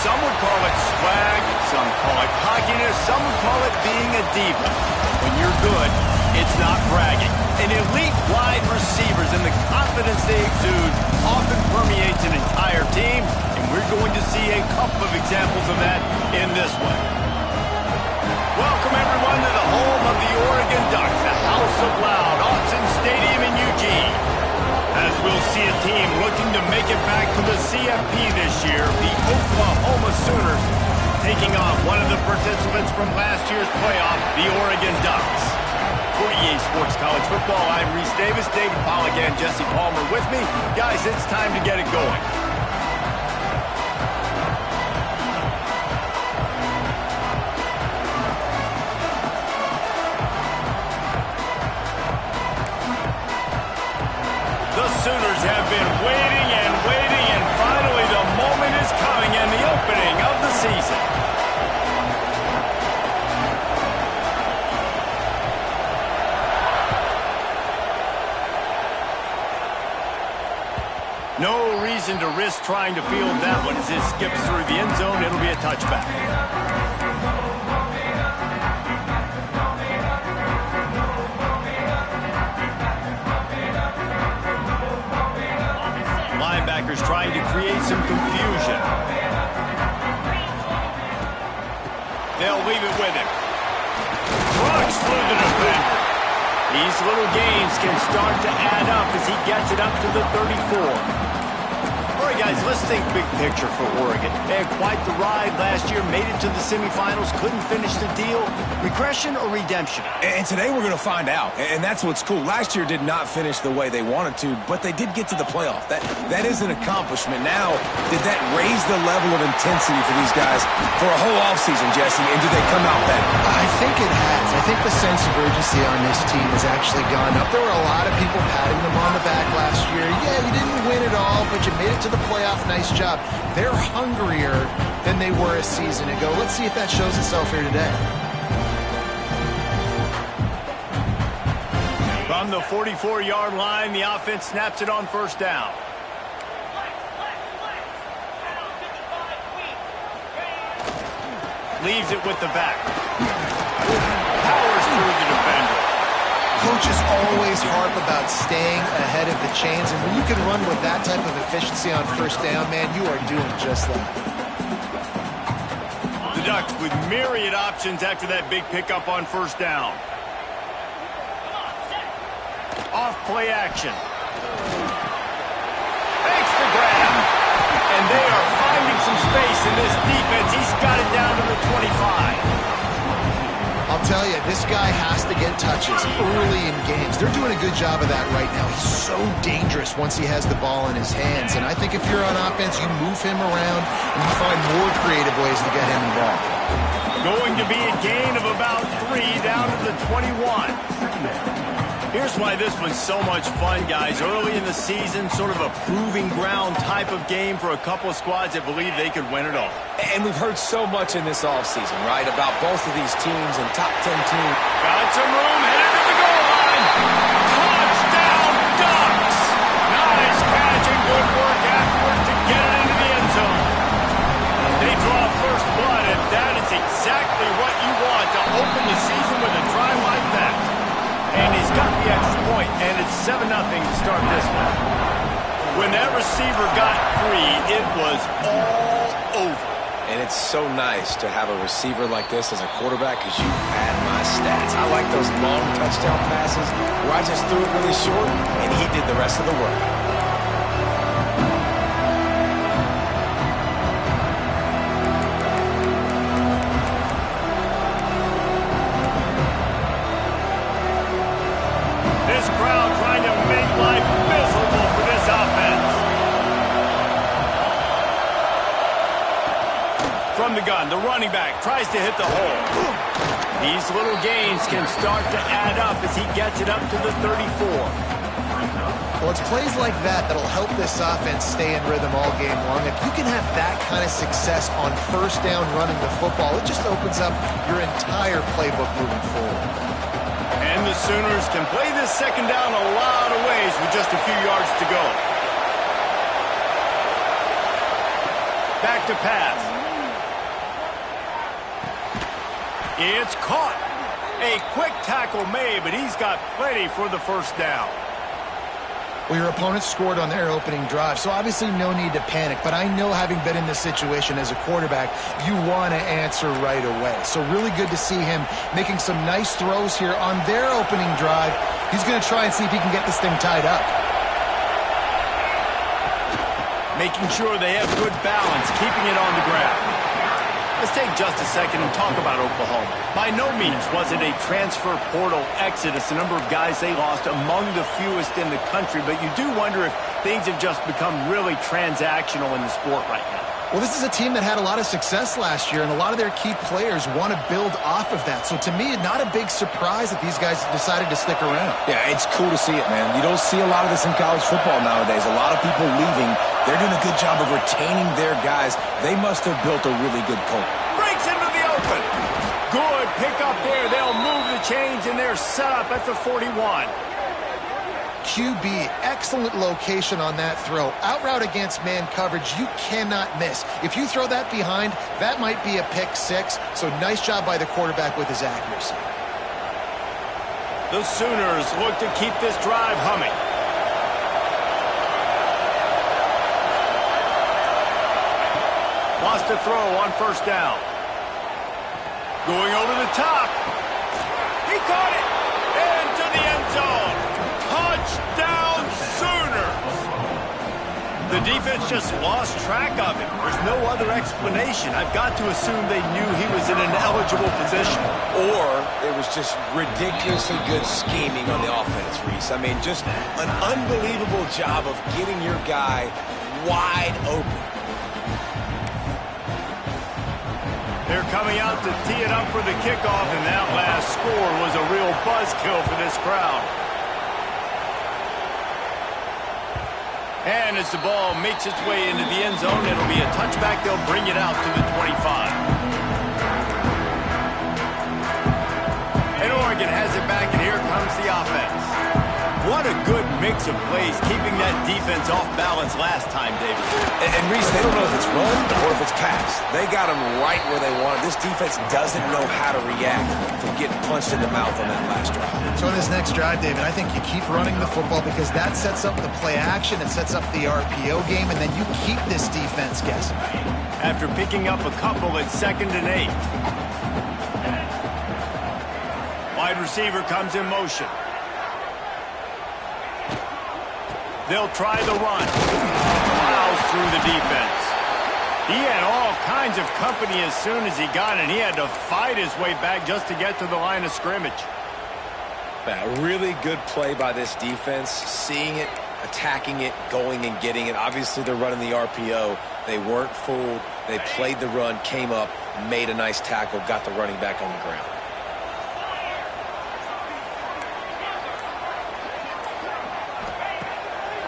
Some would call it swag, some call it cockiness, some would call it being a diva. When you're good, it's not bragging. An elite wide receivers and the confidence they exude often permeates an entire team, and we're going to see a couple of examples of that in this one. Welcome, everyone, to the home of the Oregon Ducks, the House of Loud, Autzen Stadium in Eugene. As we'll see a team looking to make it back to the CFP this year, the Oklahoma Sooners taking on one of the participants from last year's playoff, the Oregon Ducks. For EA Sports College Football, I'm Reese Davis, David Pollack, and Jesse Palmer with me. Guys, it's time to get it going. The Sooners have been waiting and waiting, and finally the moment is coming and the opening of the season. No reason to risk trying to field that one as it skips through the end zone. It'll be a touchback. Linebackers trying to create some confusion. They'll leave it with him. Rush through the defender. These little gains can start to add up as he gets it up to the 34. All right, guys, let's think big picture for Oregon. They had quite the ride last year, made it to the semifinals, couldn't finish the deal. Regression or redemption? And today we're going to find out, and that's what's cool. Last year did not finish the way they wanted to, but they did get to the playoff. That is an accomplishment. Now, did that raise the level of intensity for these guys for a whole offseason, Jesse, and do they come out better? I think it has. I think the sense of urgency on this team has actually gone up. There were a lot of people patting them on the back last year. Yeah, you didn't win it all, but you made it to the playoff. Nice job. They're hungrier than they were a season ago. Let's see if that shows itself here today. From the 44-yard line, the offense snaps it on first down. Leaves it with the back. Powers through the defender. Coaches always harp about staying ahead of the chains, and when you can run with that type of efficiency on first down, man, you are doing just that. The Ducks with myriad options after that big pickup on first down. Off play action. Makes the grab. And they are finding some space in this defense. He's got it down to the 25. I'll tell you, this guy has to get touches early in games. They're doing a good job of that right now. He's so dangerous once he has the ball in his hands. And I think if you're on offense, you move him around and you find more creative ways to get him involved. Going to be a gain of about 3 down to the 21. Here's why this was so much fun, guys. Early in the season, sort of a proving ground type of game for a couple of squads that believe they could win it all. And we've heard so much in this offseason, right, about both of these teams and top 10 teams. Got some room, headed to the goal line. Touchdown, Ducks! Nice catch and good work afterwards to get it into the end zone. They draw first blood, and that is exactly what you want to open the season with a drive like that. And he's got the extra point, and it's 7-0 to start this one. When that receiver got free, it was all over. And it's so nice to have a receiver like this as a quarterback because you pad my stats. I like those long touchdown passes where I just threw it really short, and he did the rest of the work. From the gun, the running back tries to hit the hole. These little gains can start to add up as he gets it up to the 34. Well, it's plays like that that'll help this offense stay in rhythm all game long. If you can have that kind of success on first down running the football, it just opens up your entire playbook moving forward. And the Sooners can play this second down a lot of ways with just a few yards to go. Back to pass. It's caught. A quick tackle made, but he's got plenty for the first down. Well, your opponent scored on their opening drive, so obviously no need to panic. But I know, having been in this situation as a quarterback, you want to answer right away. So really good to see him making some nice throws here on their opening drive. He's going to try and see if he can get this thing tied up. Making sure they have good balance, keeping it on the ground. Let's take just a second and talk about Oklahoma. By no means was it a transfer portal exodus, the number of guys they lost among the fewest in the country, but you do wonder if things have just become really transactional in the sport right now. Well, this is a team that had a lot of success last year, and a lot of their key players want to build off of that. So to me, not a big surprise that these guys decided to stick around. Yeah, it's cool to see it, man. You don't see a lot of this in college football nowadays. A lot of people leaving. They're doing a good job of retaining their guys. They must have built a really good culture. Breaks into the open. Good pick up there. They'll move the chains, and they're set up at the 41. QB, excellent location on that throw. Out route against man coverage, you cannot miss. If you throw that behind, that might be a pick six. So nice job by the quarterback with his accuracy. The Sooners look to keep this drive humming. Lost a throw on first down. Going over the top. He caught it. Into the end zone. Touchdown Sooners. The defense just lost track of him. There's no other explanation. I've got to assume they knew he was in an eligible position. Or it was just ridiculously good scheming on the offense, Reese. I mean, just an unbelievable job of getting your guy wide open. They're coming out to tee it up for the kickoff, and that last score was a real buzzkill for this crowd. And as the ball makes its way into the end zone, it'll be a touchback. They'll bring it out to the 25. And Oregon has it back, and here comes the offense. What a good mix of plays, keeping that defense off balance last time, David. And Reese, they don't know if it's run or if it's pass. They got them right where they want it. This defense doesn't know how to react from getting punched in the mouth on that last drive. So in this next drive, David, I think you keep running the football because that sets up the play action, it sets up the RPO game, and then you keep this defense guessing. After picking up a couple at 2nd and 8. Wide receiver comes in motion. They'll try the run. Plows through the defense. He had all kinds of company as soon as he got it. He had to fight his way back just to get to the line of scrimmage. A really good play by this defense, seeing it, attacking it, going and getting it. Obviously, they're running the RPO. They weren't fooled. They played the run, came up, made a nice tackle, got the running back on the ground.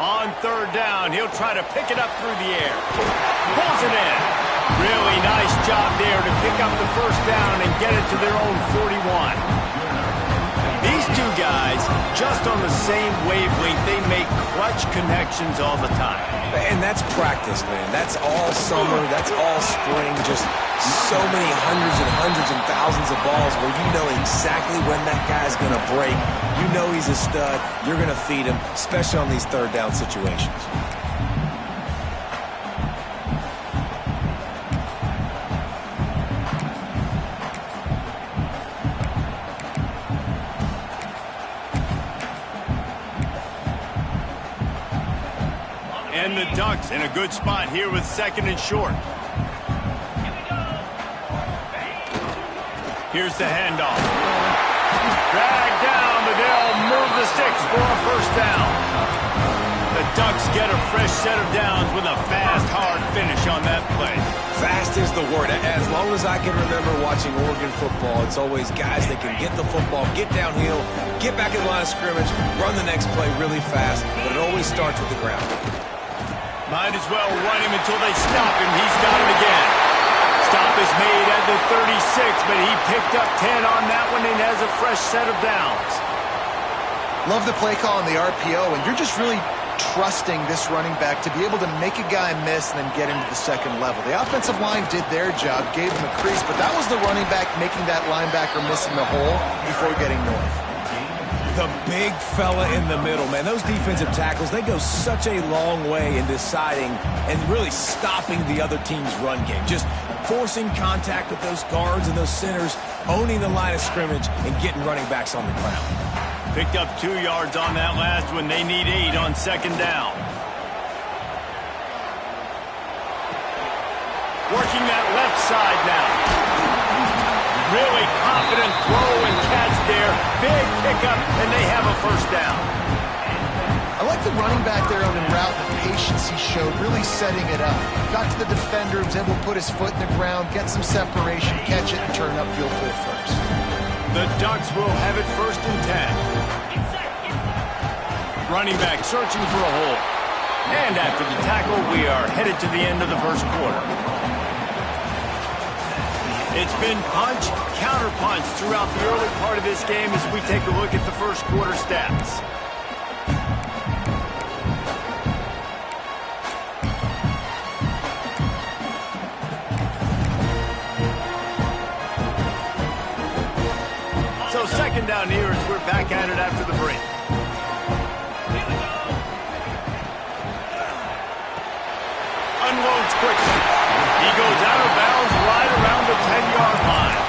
On 3rd down, he'll try to pick it up through the air. Pulls it in. Really nice job there to pick up the first down and get it to their own 41. These two guys, just on the same wavelength, they make clutch connections all the time. And that's practice, man. That's all summer. That's all spring. Just so many hundreds and thousands of balls where you know exactly when that guy's going to break. You know he's a stud. You're going to feed him, especially on these 3rd down situations. And the Ducks in a good spot here with 2nd and short. Here's the handoff. Dragged down, but they'll move the sticks for a first down. The Ducks get a fresh set of downs with a fast, hard finish on that play. Fast is the word. As long as I can remember watching Oregon football, it's always guys that can get the football, get downhill, get back in the line of scrimmage, run the next play really fast, but it always starts with the ground. Might as well run him until they stop him. He's got it again. Stop is made at the 36, but he picked up 10 on that one and has a fresh set of downs. Love the play call on the RPO, and you're just really trusting this running back to be able to make a guy miss and then get into the second level. The offensive line did their job, gave him a crease, but that was the running back making that linebacker miss in the hole before getting north. The big fella in the middle, man. Those defensive tackles, they go such a long way in deciding and really stopping the other team's run game. Just forcing contact with those guards and those centers, owning the line of scrimmage, and getting running backs on the ground. Picked up 2 yards on that last one. They need 8 on second down. Working that left side now. Really confident throw and catch there. Big pickup, and they have a first down. I like the running back there on the route, the patience he showed, really setting it up. Got to the defender, was able to put his foot in the ground, get some separation, catch it, and turn upfield for a first. The Ducks will have it first and 10. Running back searching for a hole. And after the tackle, we are headed to the end of the first quarter. It's been punch, counter-punch throughout the early part of this game as we take a look at the first quarter stats. So second down here as we're back at it after the break. Unloads quickly. He goes out of bounds right around the 10-yard line.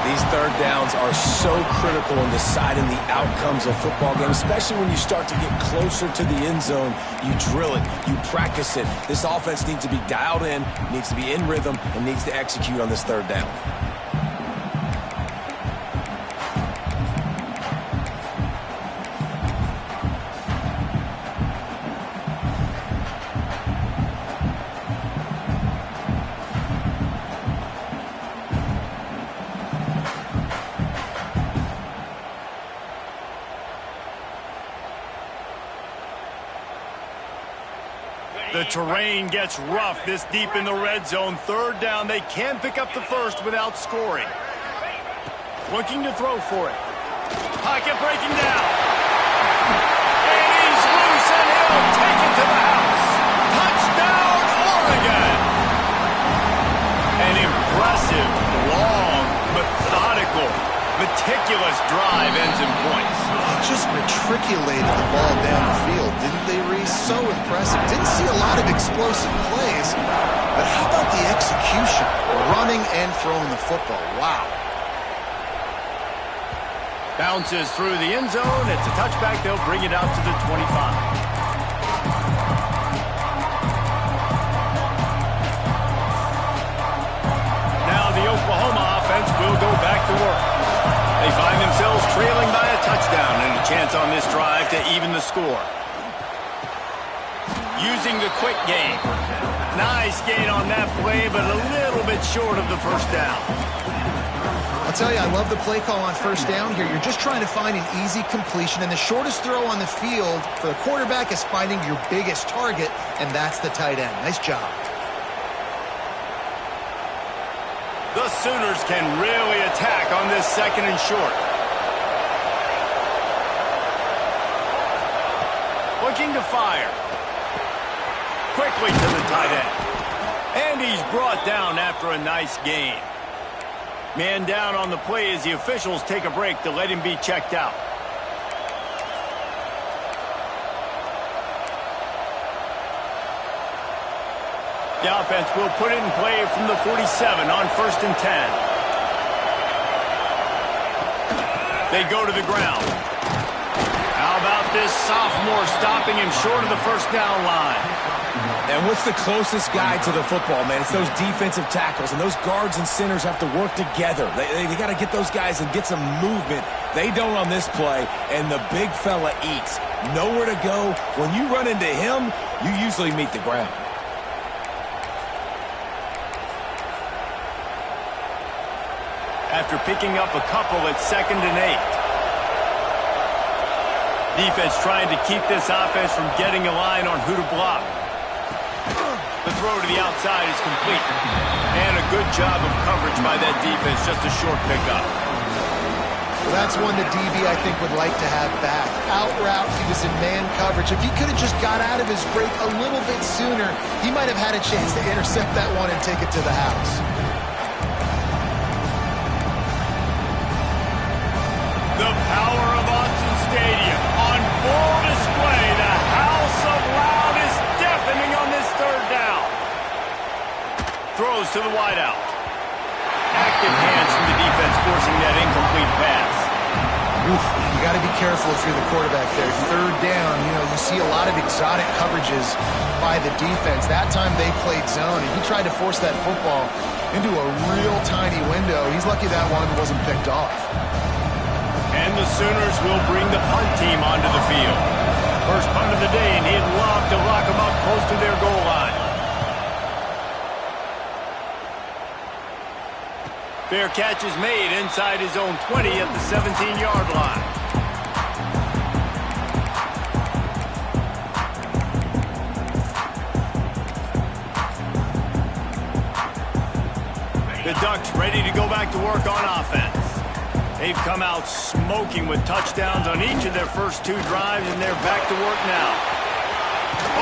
These third downs are so critical in deciding the outcomes of football games, especially when you start to get closer to the end zone. You drill it, you practice it. This offense needs to be dialed in, needs to be in rhythm, and needs to execute on this third down. The terrain gets rough this deep in the red zone. Third down, they can pick up the first without scoring. Looking to throw for it. Pocket breaking down. And he's loose, and he'll take it to the house. Touchdown, Oregon! An impressive, long, methodical, meticulous drive ends in points. Just matriculated the ball down the field, didn't they, Reese? So impressive. Didn't see a lot of explosive plays, but how about the execution? Running and throwing the football. Wow. Bounces through the end zone. It's a touchback. They'll bring it out to the 25. Now the Oklahoma offense will go back to work. They find themselves trailing by a touchdown and a chance on this drive to even the score. Using the quick game. Nice gain on that play, but a little bit short of the first down. I'll tell you, I love the play call on first down here. You're just trying to find an easy completion, and the shortest throw on the field for the quarterback is finding your biggest target, and that's the tight end. Nice job. The Sooners can really attack on this second and short. Looking to fire. Quickly to the tight end. And he's brought down after a nice gain. Man down on the play as the officials take a break to let him be checked out. The offense will put it in play from the 47 on first and 10. They go to the ground. How about this sophomore stopping him short of the first down line? And what's the closest guy to the football, man? It's those defensive tackles, and those guards and centers have to work together. They got to get those guys and get some movement. They don't on this play, and the big fella eats. Nowhere to go. When you run into him, you usually meet the ground. After picking up a couple at 2nd and 8. Defense trying to keep this offense from getting a line on who to block. The throw to the outside is complete. And a good job of coverage by that defense, just a short pickup. That's one the DB, I think, would like to have back. Out route, he was in man coverage. If he could have just got out of his break a little bit sooner, he might have had a chance to intercept that one and take it to the house. The power of Autzen Stadium on full display. The house of loud is deafening on this third down. Throws to the wideout. Active hands from the defense forcing that incomplete pass. Oof, you got to be careful if you're the quarterback there. Third down, you see a lot of exotic coverages by the defense. That time they played zone, and he tried to force that football into a real tiny window. He's lucky that one wasn't picked off. And the Sooners will bring the punt team onto the field. First punt of the day, and he'd love to lock them up close to their goal line. Fair catch is made inside his own 20 at the 17-yard line. The Ducks ready to go back to work on offense. They've come out smoking with touchdowns on each of their first two drives, and they're back to work now.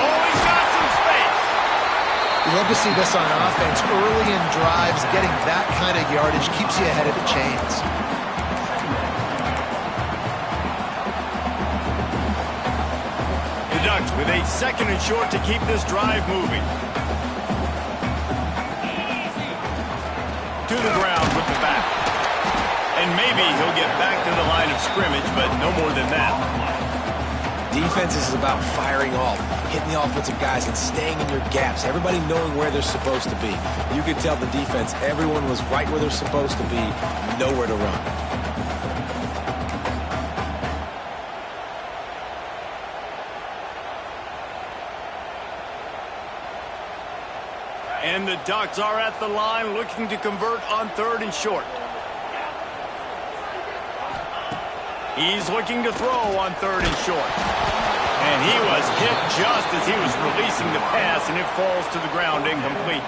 Oh, he's got some space. You love to see this on offense. Early in drives, getting that kind of yardage keeps you ahead of the chains. The Ducks with a second and short to keep this drive moving. To the ground with the back. And maybe he'll get back to the line of scrimmage, but no more than that. Defense is about firing off, hitting the offensive guys, and staying in your gaps. Everybody knowing where they're supposed to be. You could tell the defense, everyone was right where they're supposed to be, nowhere to run. And the Ducks are at the line looking to convert on third and short. He's looking to throw on third and short. And he was hit just as he was releasing the pass, and it falls to the ground incomplete.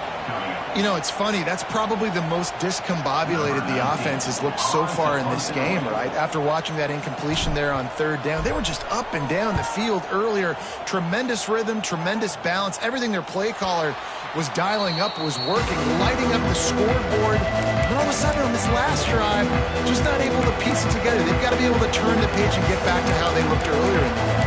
It's funny. That's probably the most discombobulated the offense has looked so far in this game, right? After watching that incompletion there on third down, they were just up and down the field earlier. Tremendous rhythm, tremendous balance. Everything their play caller was dialing up was working, lighting up the scoreboard. And all of a sudden on this last drive, just not able to piece it together. They've got to be able to turn the page and get back to how they looked earlier in the game.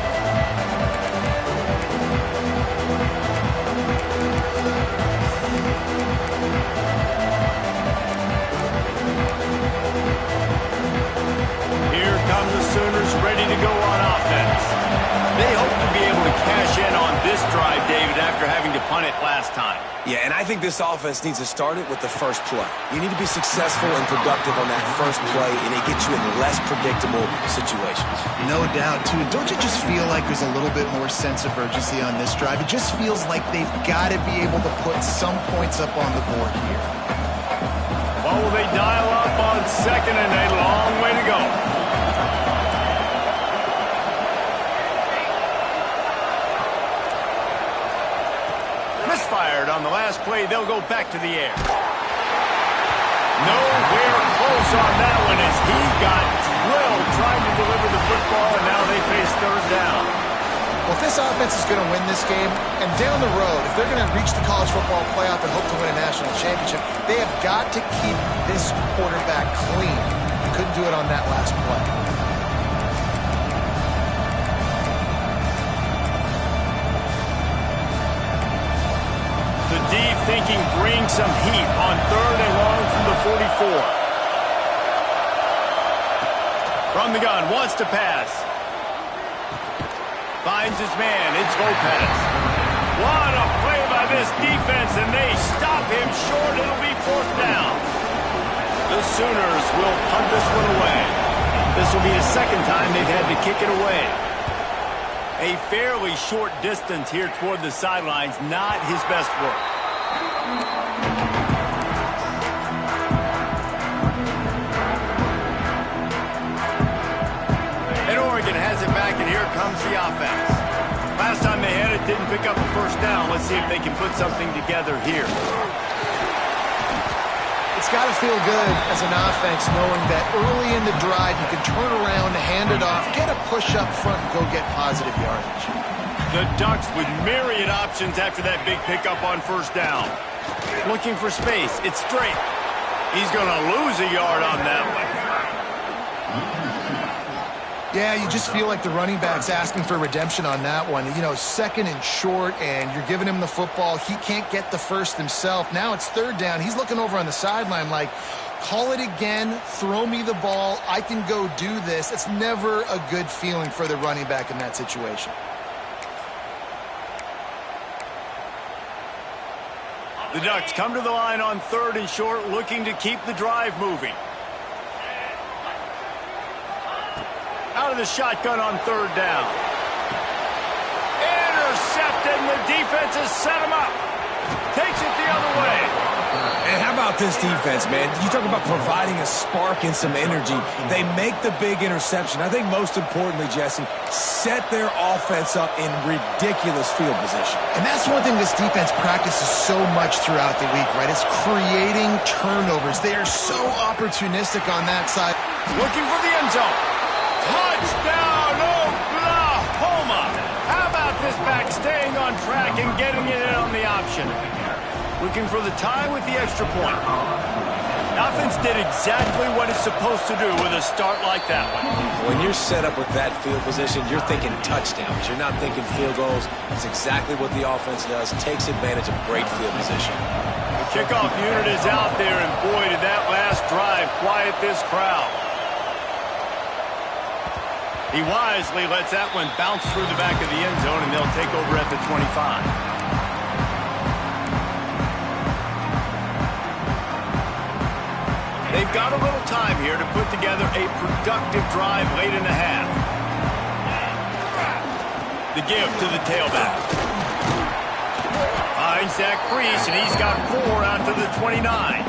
Here come the Sooners ready to go on offense. They hope to be able to cash in on this drive, David, after having to punt it last time. Yeah, and I think this offense needs to start it with the first play. You need to be successful and productive on that first play, and it gets you in less predictable situations. No doubt, too. And don't you just feel like there's a little bit more sense of urgency on this drive? It just feels like they've got to be able to put some points up on the board here. Well, will they dial up on second and a long way to go? Misfired on the last play. They'll go back to the air. Nowhere close on that one as he got drilled trying to deliver the football, and now they face third down. Well, if this offense is going to win this game, and down the road, if they're going to reach the college football playoff and hope to win a national championship, they have got to keep this quarterback clean. Couldn't do it on that last play. The deep thinking brings some heat on third and long from the 44. From the gun, wants to pass. Finds his man, it's Lopez. What a play by this defense, and they stop him short. It'll be fourth down. The Sooners will punt this one away. This will be the second time they've had to kick it away. A fairly short distance here toward the sidelines, not his best work. And Oregon has it back, and here comes the offense. Last time they had it, didn't pick up a first down. Let's see if they can put something together here. it's got to feel good as an offense knowing that early in the drive you can turn around, hand it off, get a push up front, and go get positive yardage. The Ducks with myriad options after that big pickup on first down. Looking for space. It's straight. He's going to lose a yard on that one. Yeah, you just feel like the running back's asking for redemption on that one. You know, second and short, and you're giving him the football. He can't get the first himself. Now it's third down. He's looking over on the sideline like, call it again, throw me the ball, I can go do this. It's never a good feeling for the running back in that situation. The Ducks come to the line on third and short, looking to keep the drive moving. Out of the shotgun on third down. Intercepted, and the defense has set him up. Takes it the other way. And how about this defense, man? You talk about providing a spark and some energy. They make the big interception. I think most importantly, Jesse, set their offense up in ridiculous field position. And that's one thing this defense practices so much throughout the week, right? It's creating turnovers. They are so opportunistic on that side. Looking for the end zone. Touchdown, Oklahoma! How about this back staying on track and getting it in on the option? Looking for the tie with the extra point. Offense did exactly what it's supposed to do with a start like that one. When you're set up with that field position, you're thinking touchdowns. You're not thinking field goals. It's exactly what the offense does. Takes advantage of great field position. The kickoff unit is out there, and boy, did that last drive quiet this crowd. He wisely lets that one bounce through the back of the end zone, and they'll take over at the 25. They've got a little time here to put together a productive drive late in the half. The give to the tailback. Finds Zach Priest, and he's got 4 out to the 29.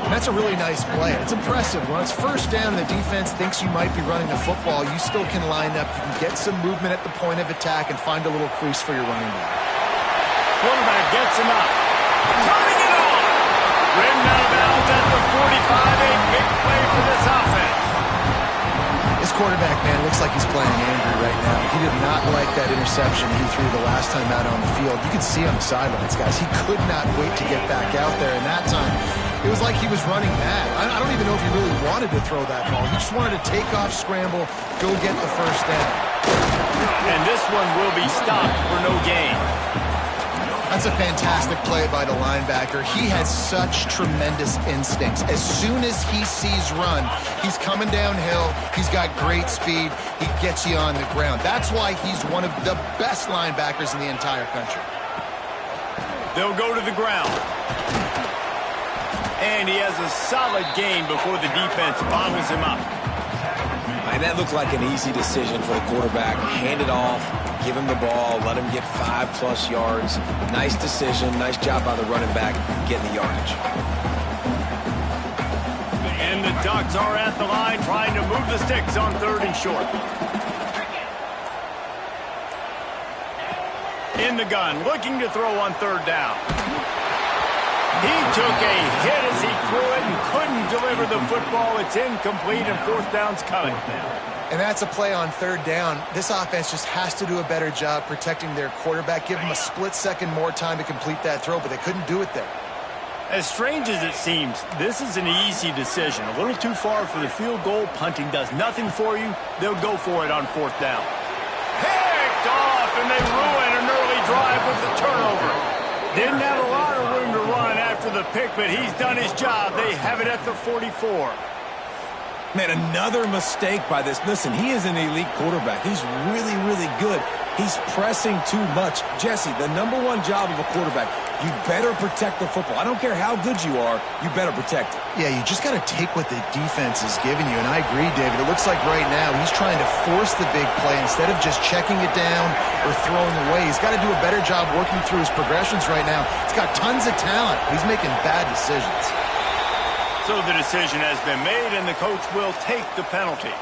That's a really nice play. It's impressive. When it's first down and the defense thinks you might be running the football, you still can line up. You can get some movement at the point of attack and find a little crease for your running back. Quarterback gets him up. Turning it on. Ridden out of bounds at the 45. A big play for this offense. This quarterback, man, looks like he's playing angry right now. He did not like that interception he threw the last time out on the field. You can see on the sidelines, guys. He could not wait to get back out there, and that time it was like he was running mad. I don't even know if he really wanted to throw that ball. He just wanted to take off, scramble, go get the first down. And this one will be stopped for no gain. That's a fantastic play by the linebacker. He has such tremendous instincts. As soon as he sees run, he's coming downhill. He's got great speed. He gets you on the ground. That's why he's one of the best linebackers in the entire country. They'll go to the ground. And he has a solid gain before the defense bottles him up. And that looked like an easy decision for the quarterback. Hand it off, give him the ball, let him get 5+ yards. Nice decision, nice job by the running back getting the yardage. And the Ducks are at the line trying to move the sticks on third and short. In the gun, looking to throw on third down. He took a hit as he threw it and couldn't deliver the football. It's incomplete, and fourth down's coming. And that's a play on third down. This offense just has to do a better job protecting their quarterback. Give him a split second more time to complete that throw, but they couldn't do it there. As strange as it seems, this is an easy decision. A little too far for the field goal. Punting does nothing for you. They'll go for it on fourth down. Picked off, and they ruin an early drive with the turnover. Didn't have a lot of room to run after the pick, but he's done his job. They have it at the 44. Man, another mistake by this. Listen, he is an elite quarterback. He's really, really good. He's pressing too much. Jesse, the #1 job of a quarterback, you better protect the football. I don't care how good you are, you better protect it. Yeah, you just got to take what the defense is giving you, and I agree, David. It looks like right now he's trying to force the big play instead of just checking it down or throwing away. He's got to do a better job working through his progressions right now. He's got tons of talent. He's making bad decisions. So the decision has been made, and the coach will take the penalty.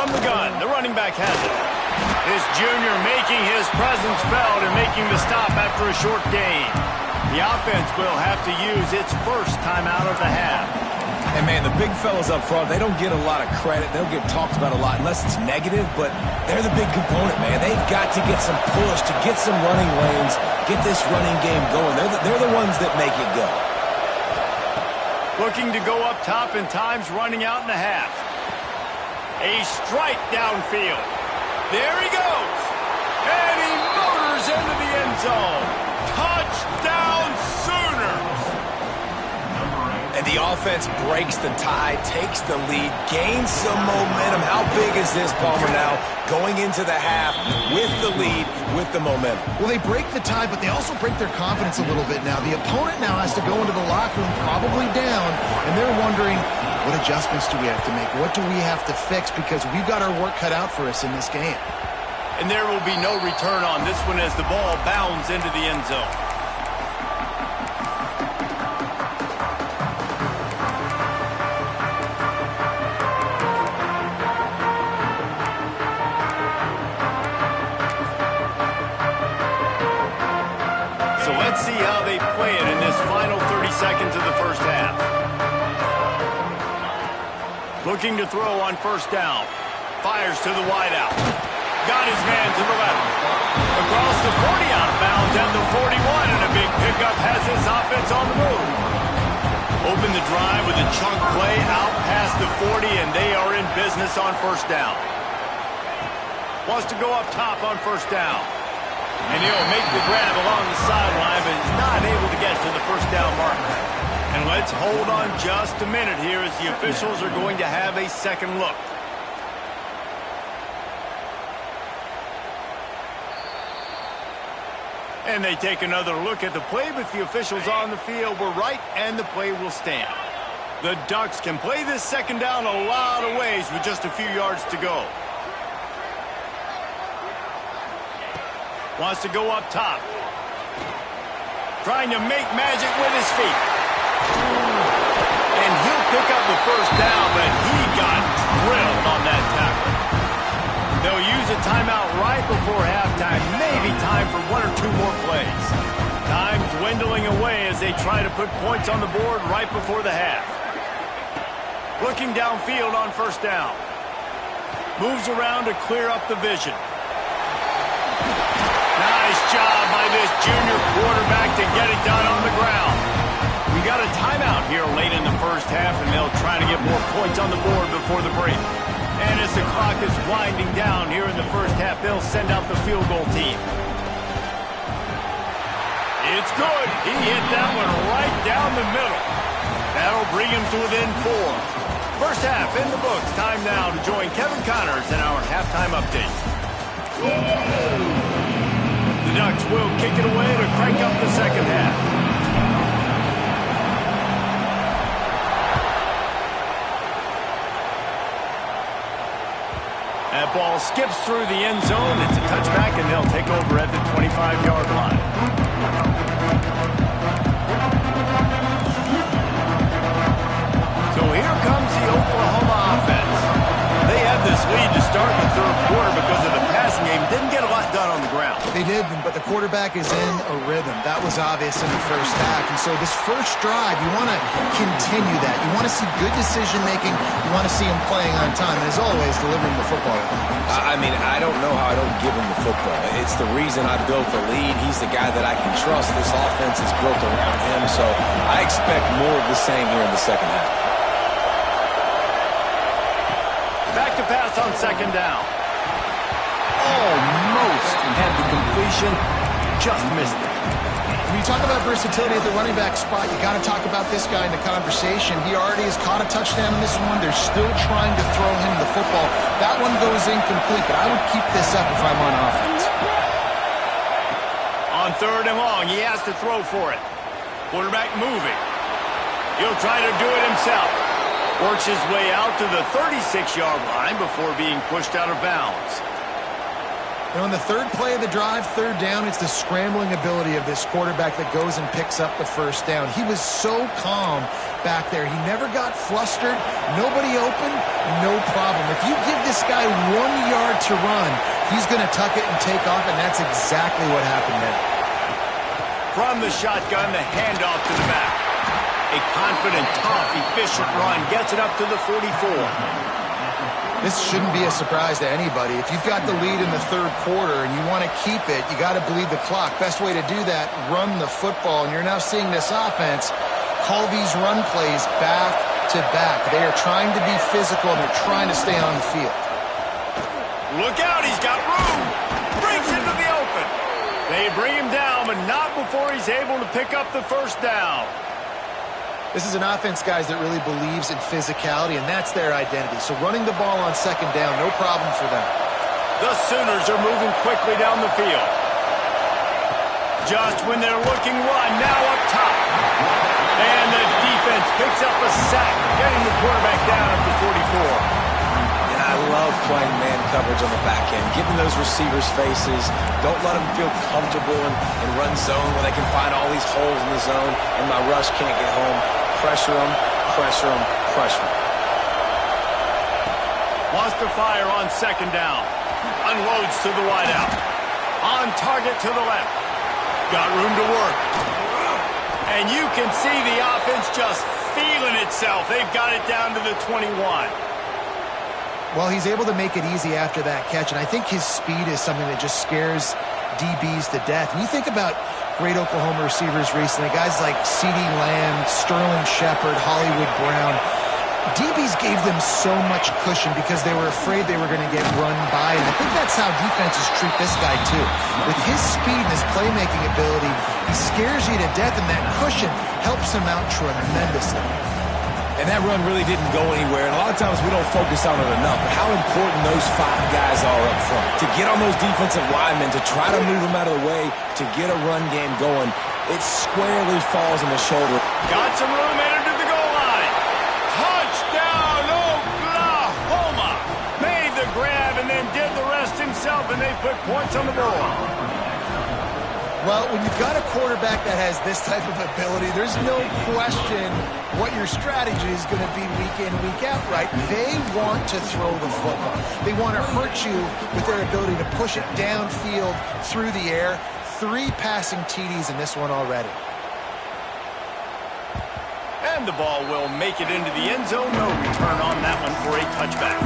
From the gun, the running back has it. This junior making his presence felt and making the stop after a short gain. The offense will have to use its first timeout of the half. And, man, the big fellas up front, they don't get a lot of credit. They don't get talked about a lot unless it's negative, but they're the big component, man. They've got to get some push, to get some running lanes, get this running game going. They're the ones that make it go. Looking to go up top and time's running out in the half. A strike downfield. There he goes. And he motors into the end zone. Touchdown Sooners. And the offense breaks the tie, takes the lead, gains some momentum. How big is this, Palmer, now going into the half with the lead, with the momentum? Well, they break the tie, but they also break their confidence a little bit now. The opponent now has to go into the locker room probably down, and they're wondering, what adjustments do we have to make? What do we have to fix? Because we've got our work cut out for us in this game. And there will be no return on this one as the ball bounds into the end zone. So let's see how they play it in this final 30 seconds of the first half. Looking to throw on first down. Fires to the wideout. Got his man to the left. Across the 40 out of bounds at the 41, and a big pickup has this offense on the move. Open the drive with a chunk play out past the 40, and they are in business on first down. Wants to go up top on first down. And he'll make the grab along the sideline, but is not able to get to the first down marker. And let's hold on just a minute here as the officials are going to have a second look. And they take another look at the play, but the officials on the field were right, and the play will stand. The Ducks can play this second down a lot of ways with just a few yards to go. Wants to go up top. Trying to make magic with his feet. And he'll pick up the first down, but he got drilled on that tackle. They'll use a timeout right before halftime. Maybe time for one or two more plays. Time dwindling away as they try to put points on the board right before the half. Looking downfield on first down. Moves around to clear up the vision. Nice job by this junior quarterback to get it done on the ground. We got a timeout here late in the first half, and they'll try to get more points on the board before the break. And as the clock is winding down here in the first half, they'll send out the field goal team. It's good. He hit that one right down the middle. That'll bring him to within 4. First half in the books. Time now to join Kevin Connors in our halftime update. The Ducks will kick it away to crank up the second half. That ball skips through the end zone. It's a touchback, and they'll take over at the 25-yard line. So here comes the Oklahoma offense. They had this lead to start the third quarter because of the passing game. Didn't get a lot done on the ground. They did, but the quarterback is in a rhythm. That was obvious in the first half. And so this first drive, you want to continue that. You want to see good decision-making. You want to see him playing on time. And as always, delivering the football. I mean, I don't know how I don't give him the football. It's the reason I built the lead. He's the guy that I can trust. This offense is built around him. So I expect more of the same here in the second half. Back to pass on second down. Almost had the completion, just missed it. When you talk about versatility at the running back spot, you got to talk about this guy in the conversation. He already has caught a touchdown in this one. They're still trying to throw him the football. That one goes incomplete, but I would keep this up if I'm on offense. On third and long, he has to throw for it. Quarterback moving. He'll try to do it himself. Works his way out to the 36-yard line before being pushed out of bounds. And on the third play of the drive, third down, it's the scrambling ability of this quarterback that goes and picks up the first down. He was so calm back there. He never got flustered. Nobody open, no problem. If you give this guy 1 yard to run, he's going to tuck it and take off, and that's exactly what happened there. From the shotgun, the handoff to the back. A confident, tough, efficient run gets it up to the 44. This shouldn't be a surprise to anybody. If you've got the lead in the third quarter and you want to keep it, you got to bleed the clock. Best way to do that, run the football. And you're now seeing this offense call these run plays back to back. They are trying to be physical, and they're trying to stay on the field. Look out, he's got room. Brings into the open. They bring him down, but not before he's able to pick up the first down. This is an offense, guys, that really believes in physicality, and that's their identity. So running the ball on second down, no problem for them. The Sooners are moving quickly down the field. Just when they're looking one, now up top. And the defense picks up a sack, getting the quarterback down at the 44. And I love playing man coverage on the back end, getting those receivers' faces. Don't let them feel comfortable and run zone where they can find all these holes in the zone, and my rush can't get home. Pressure them, pressure them, pressure them. Wants to fire on second down. Unloads to the wideout. On target to the left. Got room to work. And you can see the offense just feeling itself. They've got it down to the 21. Well, he's able to make it easy after that catch, and I think his speed is something that just scares DBs to death. When you think about great Oklahoma receivers recently, guys like CeeDee Lamb, Sterling Shepard, Hollywood Brown, DBs gave them so much cushion because they were afraid they were going to get run by, and I think that's how defenses treat this guy too. With his speed and his playmaking ability, he scares you to death, and that cushion helps him out tremendously. And that run really didn't go anywhere, and a lot of times we don't focus on it enough, but how important those 5 guys are up front. To get on those defensive linemen, to try to move them out of the way, to get a run game going, it squarely falls on the shoulder. Got some room, entered to the goal line. Touchdown, Oklahoma! Made the grab and then did the rest himself, and they put points on the board. Well, when you've got a quarterback that has this type of ability, there's no question what your strategy is going to be week in, week out, right? They want to throw the football. They want to hurt you with their ability to push it downfield through the air. 3 passing TDs in this one already. And the ball will make it into the end zone. No return on that one for a touchback.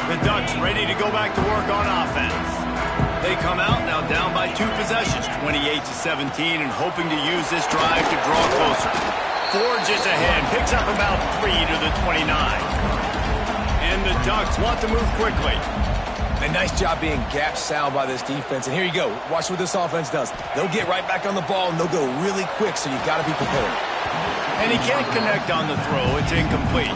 The Ducks ready to go back to work on offense. They come out now down by 2 possessions, 28-17, and hoping to use this drive to draw closer. Forges ahead, picks up about 3 to the 29. And the Ducks want to move quickly. A nice job being gap sound by this defense. And here you go. Watch what this offense does. They'll get right back on the ball, and they'll go really quick, so you got to be prepared. And he can't connect on the throw. It's incomplete.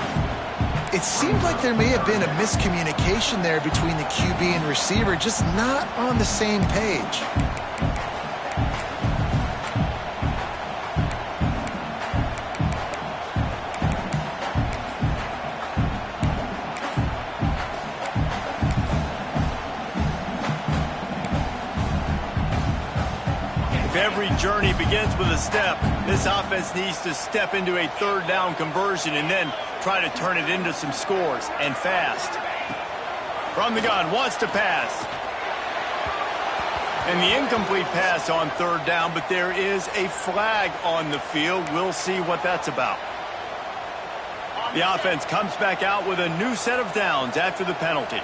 It seemed like there may have been a miscommunication there between the QB and receiver, just not on the same page. If every journey begins with a step, this offense needs to step into a third down conversion and then try to turn it into some scores, and fast. From the gun, wants to pass. And the incomplete pass on third down, but there is a flag on the field. We'll see what that's about. The offense comes back out with a new set of downs after the penalty.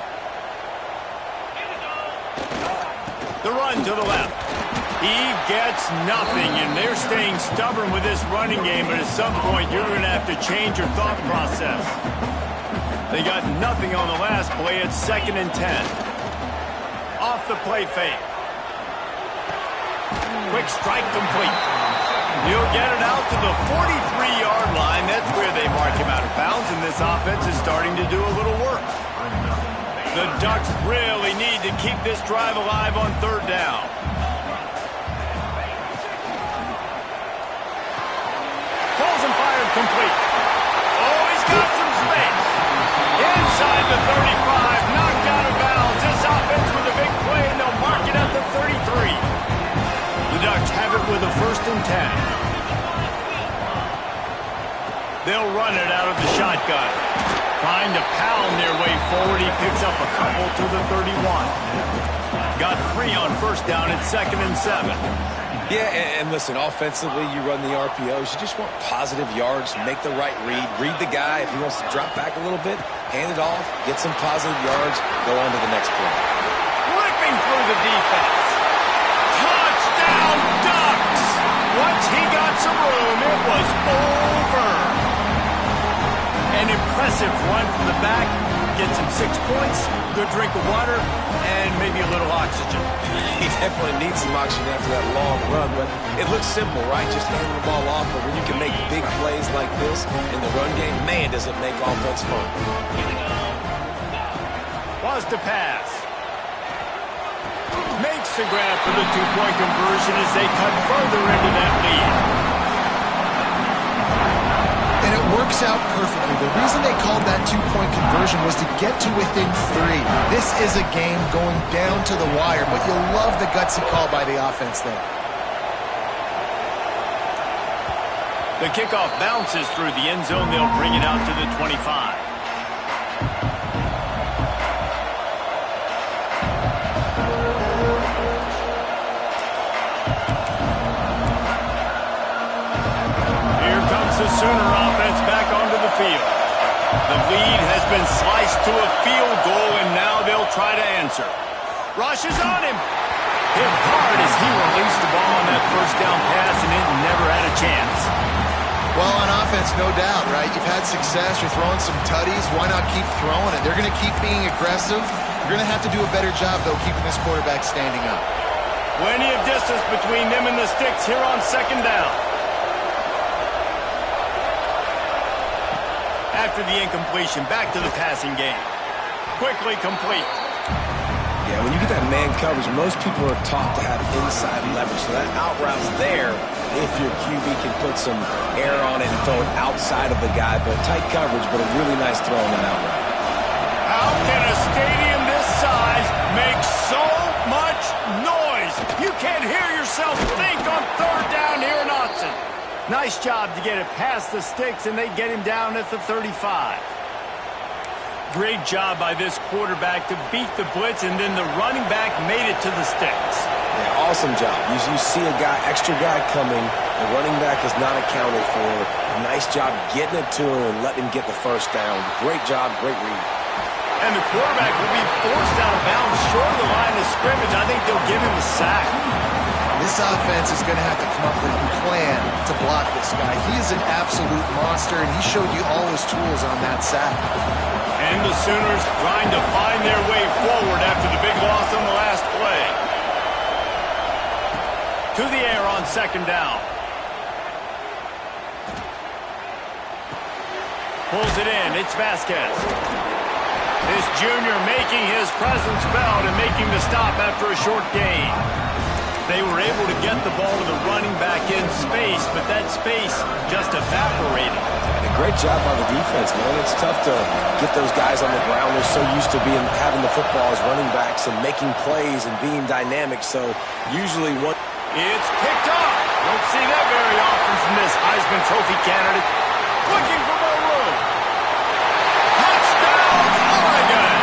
The run to the left. He gets nothing, and they're staying stubborn with this running game, but at some point you're going to have to change your thought process. They got nothing on the last play. It's 2nd and 10. Off the play fake. Quick strike complete. He'll get it out to the 43-yard line. That's where they mark him out of bounds, and this offense is starting to do a little work. The Ducks really need to keep this drive alive on third down. Pulls and fired complete. and 10. They'll run it out of the shotgun. Trying to pound their way forward. He picks up a couple to the 31. Got 3 on first down at 2nd and 7. Yeah, and listen, offensively, you run the RPOs. You just want positive yards, make the right read the guy. If he wants to drop back a little bit, hand it off, get some positive yards, go on to the next play. Ripping through the defense. Touchdown, Ducks! Once he got some room, it was over. An impressive run from the back. Gets him 6 points, good drink of water, and maybe a little oxygen. He definitely needs some oxygen after that long run, but it looks simple, right? Just hand the ball off, but when you can make big plays like this in the run game, man, does it make offense fun. Wants to pass. Makes the grab for the 2-point conversion as they cut further into that lead. And it works out perfectly. The reason they called that 2-point conversion was to get to within 3. This is a game going down to the wire, but you'll love the gutsy call by the offense there. The kickoff bounces through the end zone. They'll bring it out to the 25. The Sooner offense back onto the field. The lead has been sliced to a field goal, and now they'll try to answer. Rushes on him. Hit hard as he released the ball on that first down pass, and it never had a chance. Well, on offense, no doubt, right? You've had success. You're throwing some tutties. Why not keep throwing it? They're going to keep being aggressive. You're going to have to do a better job, though, keeping this quarterback standing up. Plenty of distance between them and the sticks here on 2nd down. After the incompletion, back to the passing game. Quickly complete. Yeah, when you get that man coverage, most people are taught to have inside leverage. So that out route's there if your QB can put some air on it and throw it outside of the guy. But tight coverage, but a really nice throw on that out route. How can a stadium this size make so much noise? You can't hear yourself think on 3rd down here in Autzen. Nice job to get it past the sticks, and they get him down at the 35. Great job by this quarterback to beat the blitz, and then the running back made it to the sticks. Yeah, awesome job. You see a extra guy coming, the running back is not accounted for. Nice job getting it to him and letting him get the first down. Great job, great read. And the quarterback will be forced out of bounds short of the line of scrimmage. I think they'll give him a sack. This offense is going to have to come up with a plan to block this guy. He is an absolute monster, and he showed you all his tools on that sack. And the Sooners trying to find their way forward after the big loss on the last play. To the air on 2nd down. Pulls it in. It's Vasquez. This junior making his presence felt and making the stop after a short gain. They were able to get the ball to the running back in space, but that space just evaporated. And a great job by the defense, man. It's tough to get those guys on the ground. They're so used to having the football as running backs and making plays and being dynamic. So usually It's picked up. Don't see that very often from this Heisman Trophy candidate. Looking for more room. Touchdown, Oregon!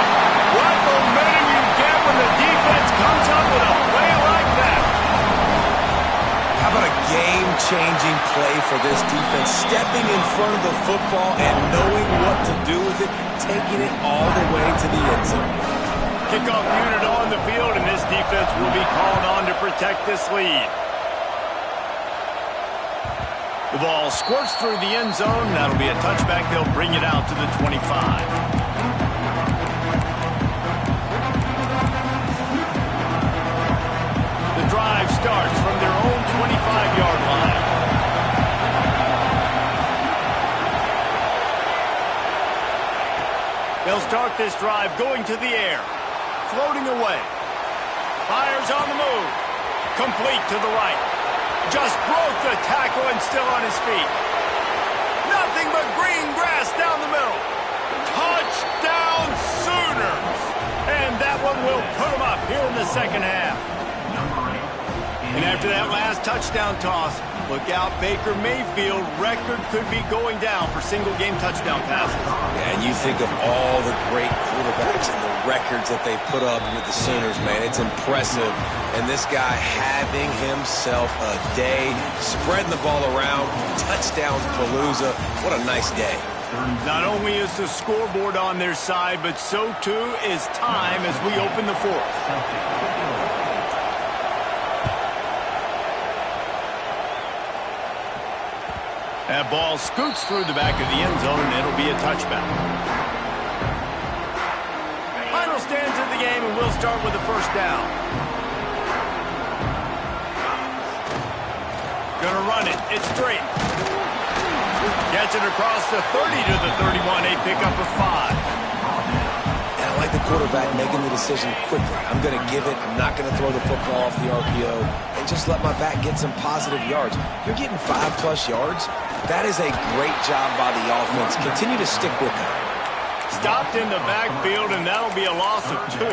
What momentum you get when the defense comes up with a play like that. How about a game-changing play for this defense? Stepping in front of the football and knowing what to do with it, taking it all the way to the end zone. Kickoff unit on the field, and this defense will be called on to protect this lead. The ball squirts through the end zone. That'll be a touchback. They'll bring it out to the 25. The drive starts from their own 25-yard line. They'll start this drive going to the air. Floating away. Fires on the move. Complete to the right. Just broke the tackle and still on his feet. Nothing but green grass down the middle. Touchdown Sooners! And that one will put them up here in the second half. And after that last touchdown toss, Look out, Baker Mayfield. Record could be going down for single-game touchdown passes. Yeah, and you think of all the great quarterbacks and the records that they've put up with the Sooners, man. It's impressive. And this guy having himself a day, spreading the ball around, touchdowns palooza. What a nice day. Not only is the scoreboard on their side, but so too is time as we open the fourth. That ball scoots through the back of the end zone, and it'll be a touchback. Final stands of the game, and we'll start with the first down. Gonna run it. It's straight. Gets it across the 30 to the 31. A pickup of 5. And I like the quarterback making the decision quickly. I'm going to give it. I'm not going to throw the football off the RPO and just let my back get some positive yards. You're getting 5+ yards. That is a great job by the offense. Continue to stick with that. Stopped in the backfield, and that'll be a loss of 2.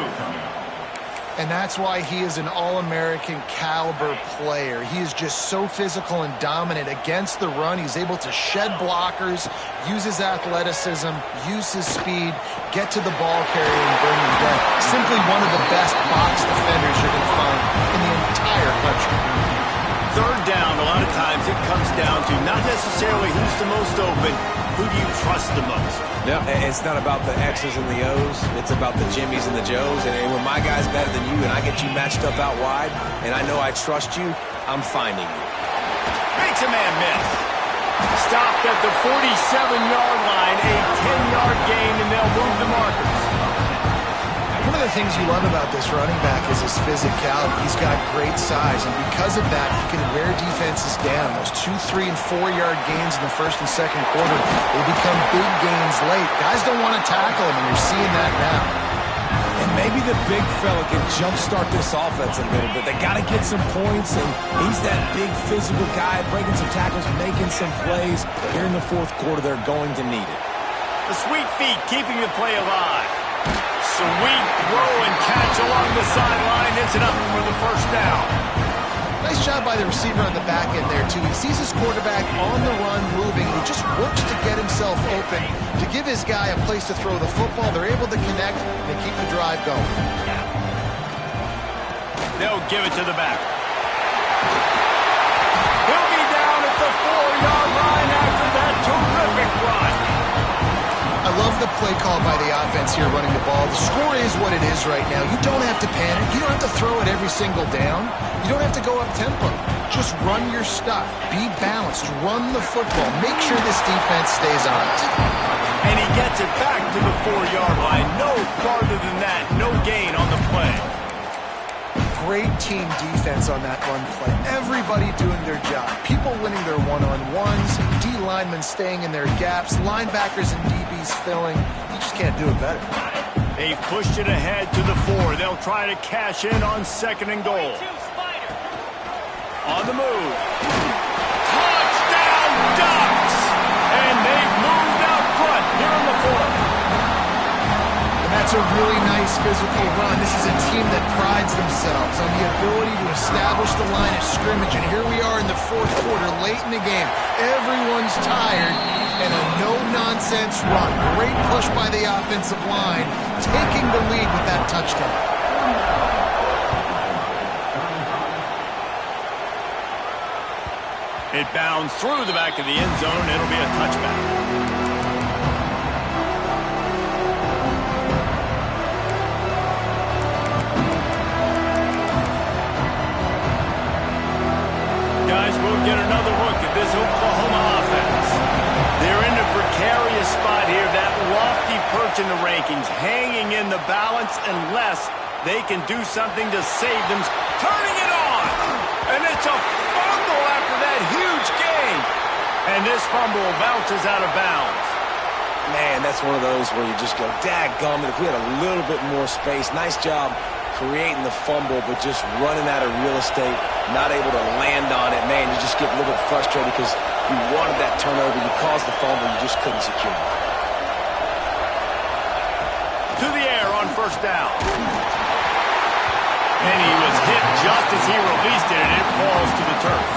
And that's why he is an All-American caliber player. He is just so physical and dominant against the run. He's able to shed blockers, use his athleticism, use his speed, get to the ball carrier and bring him down. Simply one of the best box defenders you're going to find in the entire country. Third down, a lot of times it comes down to not necessarily who's the most open, who do you trust the most? Yeah, it's not about the X's and the O's. It's about the Jimmys and the Joes. And when my guy's better than you and I get you matched up out wide and I know I trust you, I'm finding you. Makes a man miss. Stopped at the 47-yard line, a 10-yard gain, and they'll move the markers. One of the things you love about this running back is his physicality. He's got great size, and because of that, he can wear defenses down. Those 2-, 3-, and 4-yard gains in the first and second quarter, they become big gains late. Guys don't want to tackle him, and you're seeing that now. And maybe the big fella can jumpstart this offense a little bit. They got to get some points, and he's that big physical guy, breaking some tackles, making some plays. Here in the fourth quarter, they're going to need it. The sweet feet keeping the play alive. Sweet throw and catch along the sideline. It's enough for the first down. Nice job by the receiver on the back end there, too. He sees his quarterback on the run moving, and he just works to get himself open, to give his guy a place to throw the football. They're able to connect and keep the drive going. They'll give it to the back. He'll be down at the 4-yard line after that terrific run. I love the play call by the offense here running the ball. The score is what it is right now. You don't have to panic. You don't have to throw it every single down. You don't have to go up tempo. Just run your stuff. Be balanced. Run the football. Make sure this defense stays honest. And he gets it back to the 4-yard line. No farther than that. No gain on the play. Great team defense on that run play. Everybody doing their job. People winning their one-on-ones. D-linemen staying in their gaps. Linebackers and DBs filling. You just can't do it better. They've pushed it ahead to the 4. They'll try to cash in on 2nd and goal. On the move. Touchdown Ducks! And they've moved out front here in the 4th. And that's a really nice physical run. This is a team that prides themselves on the ability to establish the line of scrimmage. And here we are in the 4th quarter, late in the game. Everyone's tired, and a no-nonsense run. Great push by the offensive line, taking the lead with that touchdown. It bounds through the back of the end zone. It'll be a touchback. Guys, we'll get another look at this Oklahoma offense. They're in a precarious spot here, that lofty perch in the rankings, hanging in the balance unless they can do something to save them. Turning it on! And it's a fumble after that huge gain. And this fumble bounces out of bounds. Man, that's one of those where you just go, dadgummit, if we had a little bit more space. Nice job creating the fumble, but just running out of real estate, not able to land on it. Man, you just get a little bit frustrated because you wanted that turnover. You caused the fumble, you just couldn't secure it. To the air on 1st down. And he was hit just as he released it, and it falls to the turf.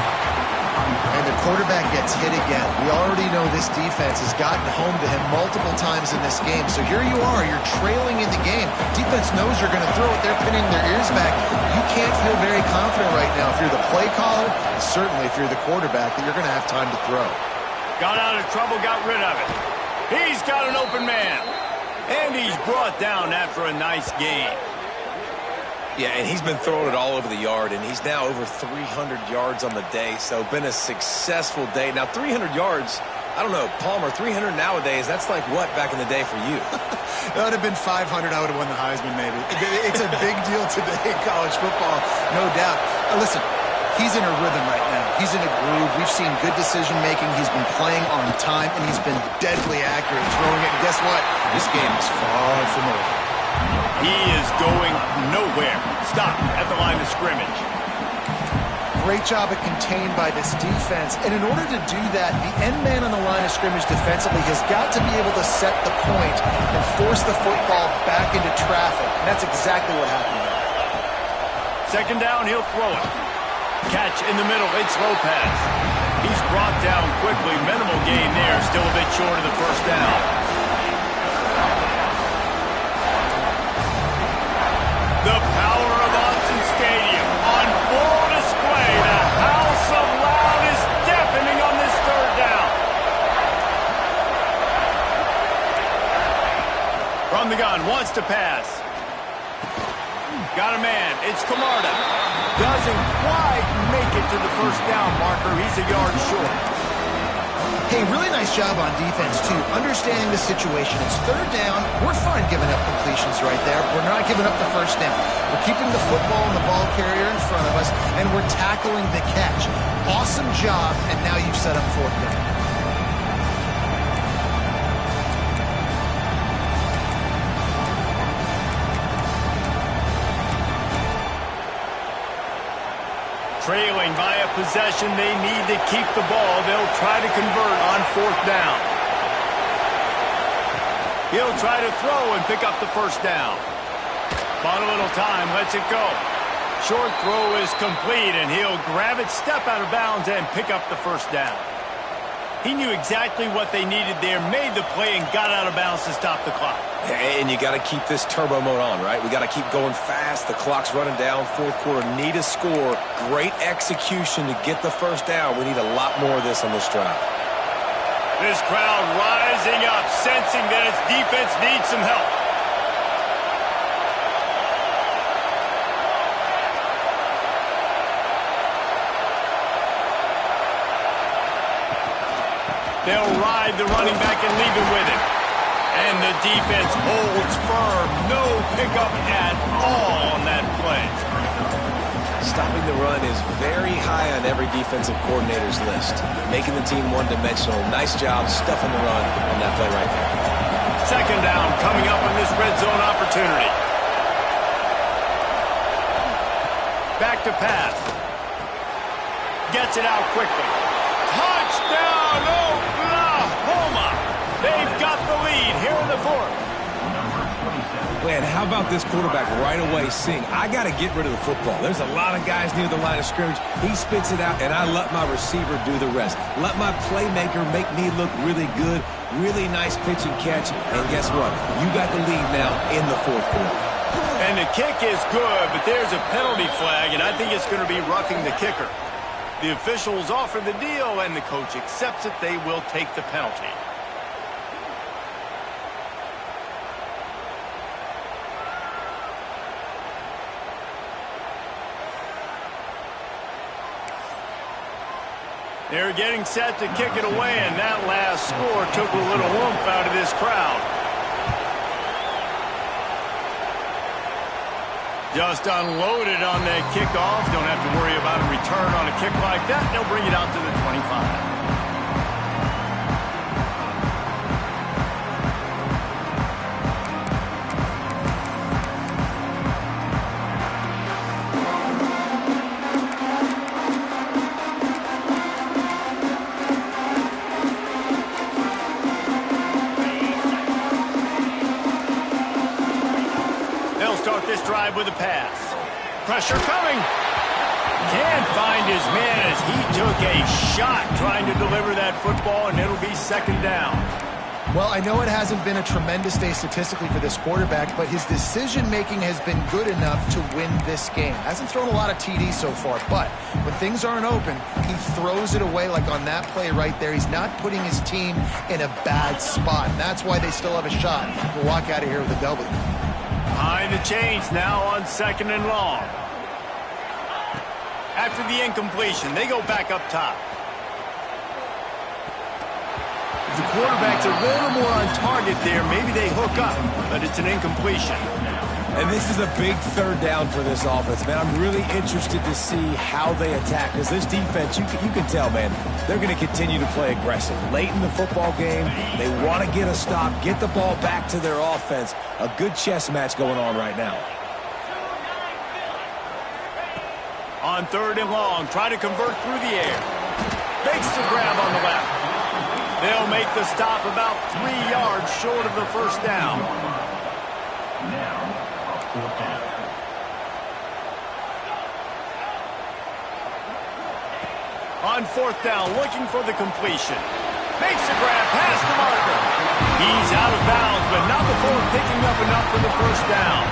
quarterback gets hit again. We already know this defense has gotten home to him multiple times in this game. So here you are, you're trailing in the game. Defense knows you're going to throw it. They're pinning their ears back. You can't feel very confident right now if you're the play caller, certainly if you're the quarterback, that you're going to have time to throw. Got out of trouble, got rid of it. He's got an open man. And he's brought down after a nice game. Yeah, and he's been throwing it all over the yard, and he's now over 300 yards on the day, so been a successful day. Now, 300 yards, I don't know, Palmer, 300 nowadays, that's like what back in the day for you? That would have been 500. I would have won the Heisman, maybe. It's a big deal today in college football, no doubt. Listen, he's in a rhythm right now. He's in a groove. We've seen good decision-making. He's been playing on time, and he's been deadly accurate throwing it. And guess what? This game is far from over. He is going nowhere. Stop at the line of scrimmage. Great job at contained by this defense. And in order to do that, the end man on the line of scrimmage defensively has got to be able to set the point and force the football back into traffic. And that's exactly what happened there. Second down, he'll throw it. Catch in the middle. It's Lopez. He's brought down quickly. Minimal gain there. Still a bit short of the first down. The power of Autzen Stadium on full display. The house of loud is deafening on this third down. From the gun, wants to pass. Got a man. It's Camarda. Doesn't quite make it to the first down marker. He's a yard short. Hey, really nice job on defense, too. Understanding the situation. It's third down. We're fine giving up completions right there. We're not giving up the first down. We're keeping the football and the ball carrier in front of us, and we're tackling the catch. Awesome job, and now you've set up fourth down. Trailing by a possession, they need to keep the ball. They'll try to convert on fourth down. He'll try to throw and pick up the first down. Bought a little time, lets it go. Short throw is complete, and he'll grab it, step out of bounds, and pick up the first down. He knew exactly what they needed there, made the play, and got out of bounds to stop the clock. And you got to keep this turbo mode on, right? We got to keep going fast. The clock's running down. Fourth quarter, need a score. Great execution to get the first down. We need a lot more of this on this drive. This crowd rising up, sensing that its defense needs some help. They'll ride the running back and leave him with it. And the defense holds firm. No pickup at all on that play. Stopping the run is very high on every defensive coordinator's list. Making the team one-dimensional. Nice job stuffing the run on that play right there. Second down coming up on this red zone opportunity. Back to pass. Gets it out quickly. Touchdown, Oklahoma! They've got the lead here in the fourth. Man, how about this quarterback right away seeing, I got to get rid of the football. There's a lot of guys near the line of scrimmage. He spits it out, and I let my receiver do the rest. Let my playmaker make me look really good. Really nice pitch and catch. And guess what? You got the lead now in the fourth quarter. And the kick is good, but there's a penalty flag, and I think it's going to be roughing the kicker. The officials offer the deal, and the coach accepts it. They will take the penalty. They're getting set to kick it away, and that last score took a little oomph out of this crowd. Just unloaded on that kickoff. Don't have to worry about a return on a kick like that. They'll bring it out to the 25. Drive with a pass. Pressure coming. Can't find his man as he took a shot trying to deliver that football, and it'll be second down. Well, I know it hasn't been a tremendous day statistically for this quarterback, but his decision-making has been good enough to win this game. Hasn't thrown a lot of TDs so far, but when things aren't open, he throws it away like on that play right there. He's not putting his team in a bad spot, and that's why they still have a shot to walk out of here with a W. Behind the chains now on second and long. After the incompletion, they go back up top. If the quarterback's a little more on target there, maybe they hook up, but it's an incompletion. And this is a big third down for this offense, man. I'm really interested to see how they attack, because this defense, you can tell, man, they're going to continue to play aggressive. Late in the football game, they want to get a stop, get the ball back to their offense. A good chess match going on right now. On third and long, try to convert through the air. Makes the grab on the left. They'll make the stop about 3 yards short of the first down. On fourth down, looking for the completion. Makes the grab past the marker. He's out of bounds, but not before picking up enough for the first down.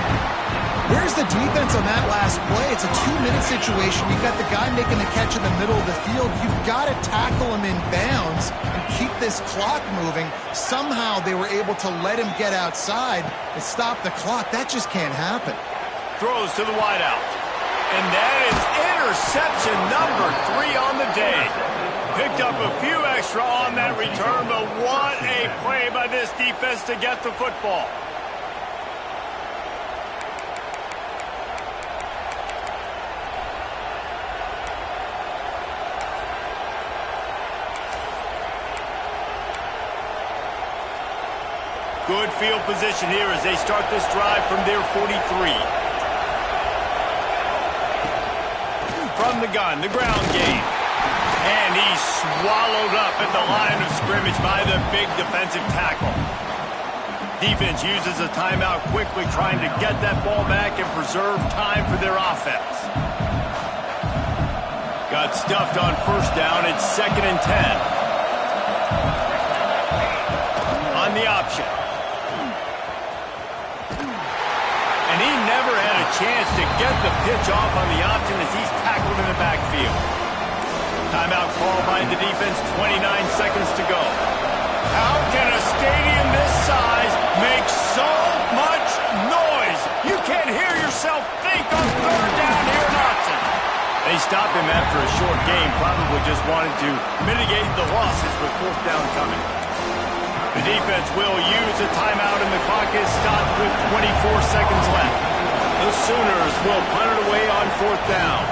Where's the defense on that last play? It's a 2-minute situation. You've got the guy making the catch in the middle of the field. You've got to tackle him in bounds and keep this clock moving. Somehow they were able to let him get outside and stop the clock. That just can't happen. Throws to the wideout. And that is interception number 3 on the day. Picked up a few extra on that return, but what a play by this defense to get the football. Good field position here as they start this drive from their 43. From the gun, the ground game. And he's swallowed up at the line of scrimmage by the big defensive tackle. Defense uses a timeout quickly, trying to get that ball back and preserve time for their offense. Got stuffed on first down. It's second and 10. On the option. And he never had a chance to get the pitch off on the option as he's tackled in the backfield. Timeout called by the defense, 29 seconds to go. How can a stadium this size make so much noise? You can't hear yourself think on third down here in Austin. They stopped him after a short game, probably just wanted to mitigate the losses with fourth down coming. The defense will use a timeout, and the clock is stopped with 24 seconds left. The Sooners will punt it away on fourth down.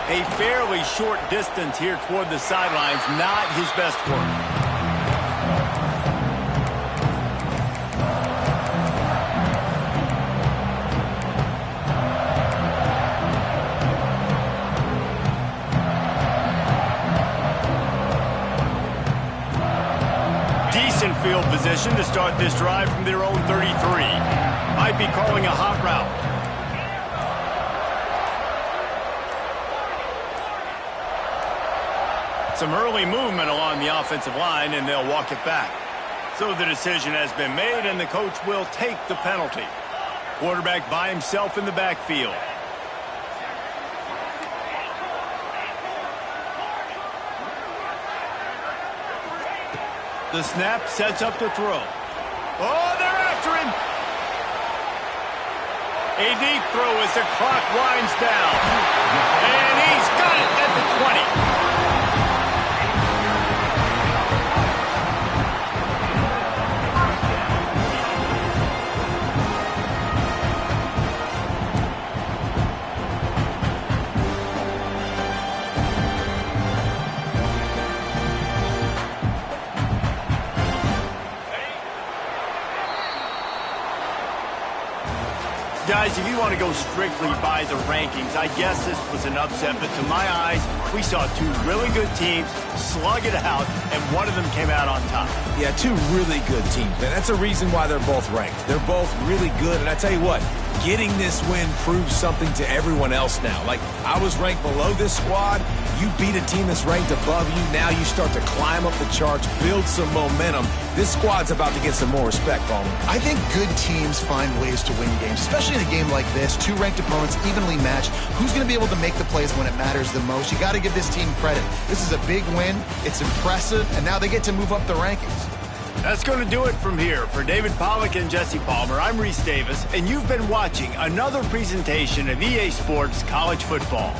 A fairly short distance here toward the sidelines, not his best work. Decent field position to start this drive from their own 33. Might be calling a hot route. Some early movement along the offensive line, and they'll walk it back. So the decision has been made, and the coach will take the penalty. Quarterback by himself in the backfield. The snap sets up the throw. Oh, they're after him. A deep throw as the clock winds down. And he's got it at the 20. Guys, if you want to go strictly by the rankings, I guess this was an upset, but to my eyes, we saw two really good teams slug it out, and one of them came out on top. Yeah, two really good teams, man. That's a reason why they're both ranked. They're both really good, and I tell you what, getting this win proves something to everyone else now. Like, I was ranked below this squad. You beat a team that's ranked above you. Now you start to climb up the charts, build some momentum. This squad's about to get some more respect, Palmer. I think good teams find ways to win games, especially in a game like this. Two ranked opponents, evenly matched. Who's going to be able to make the plays when it matters the most? You got to give this team credit. This is a big win. It's impressive, and now they get to move up the rankings. That's going to do it from here. For David Pollack and Jesse Palmer, I'm Reese Davis, and you've been watching another presentation of EA Sports College Football.